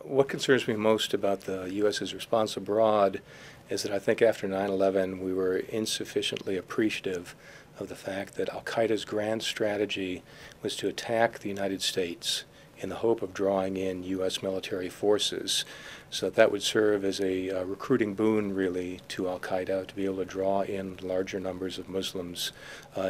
What concerns me most about the U.S.'s response abroad is that I think after 9/11 we were insufficiently appreciative of the fact that al-Qaeda's grand strategy was to attack the United States in the hope of drawing in U.S. military forces, so that would serve as a recruiting boon, really, to al-Qaeda to be able to draw in larger numbers of Muslims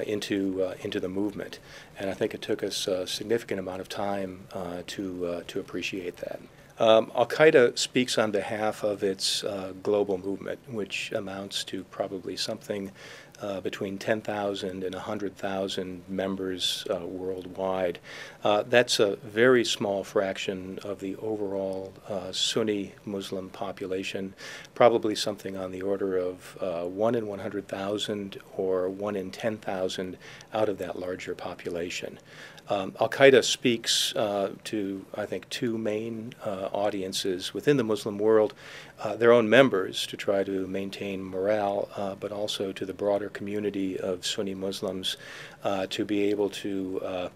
into the movement. And I think it took us a significant amount of time to appreciate that. Al-Qaeda speaks on behalf of its global movement, which amounts to probably something between 10,000 and 100,000 members worldwide. That's a very small fraction of the overall Sunni Muslim population, probably something on the order of 1 in 100,000 or 1 in 10,000 out of that larger population. Al-Qaeda speaks to, I think, two main audiences within the Muslim world, their own members to try to maintain morale, but also to the broader community of Sunni Muslims to be able to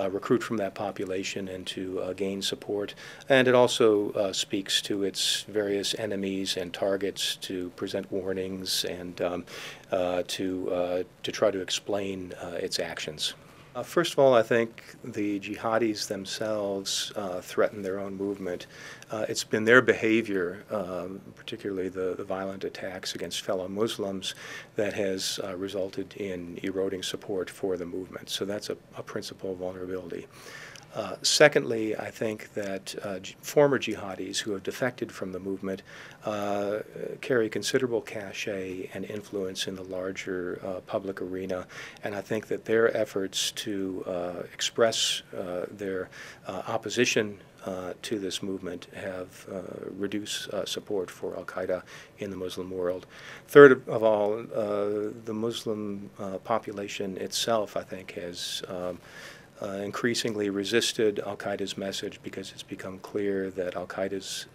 recruit from that population and to gain support. And it also speaks to its various enemies and targets to present warnings and to try to explain its actions. First of all, I think the jihadis themselves threaten their own movement. It's been their behavior, particularly the violent attacks against fellow Muslims, that has resulted in eroding support for the movement. So that's a principal vulnerability. Secondly, I think that former jihadis who have defected from the movement carry considerable cachet and influence in the larger public arena, and I think that their efforts to express their opposition to this movement have reduced support for al-Qaeda in the Muslim world. Third of all, the Muslim population itself, I think, has increasingly resisted al-Qaeda's message because it's become clear that al-Qaeda's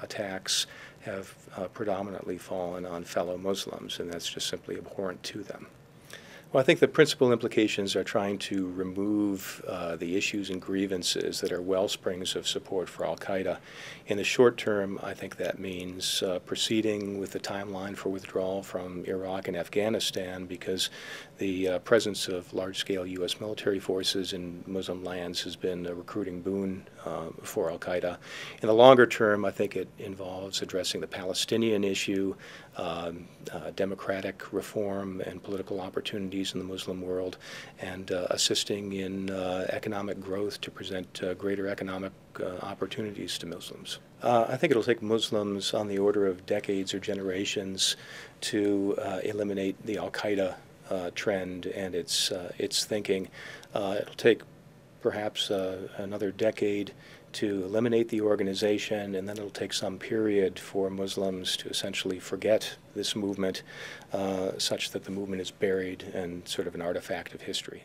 attacks have predominantly fallen on fellow Muslims, and that's just simply abhorrent to them. Well, I think the principal implications are trying to remove the issues and grievances that are wellsprings of support for al-Qaeda. In the short term, I think that means proceeding with the timeline for withdrawal from Iraq and Afghanistan, because the presence of large-scale U.S. military forces in Muslim lands has been a recruiting boon for al-Qaeda. In the longer term, I think it involves addressing the Palestinian issue, democratic reform and political opportunities in the Muslim world, and assisting in economic growth to present greater economic opportunities to Muslims. I think it'll take Muslims on the order of decades or generations to eliminate the al-Qaeda trend and its thinking. It'll take perhaps another decade to eliminate the organization, and then it'll take some period for Muslims to essentially forget this movement such that the movement is buried and sort of an artifact of history.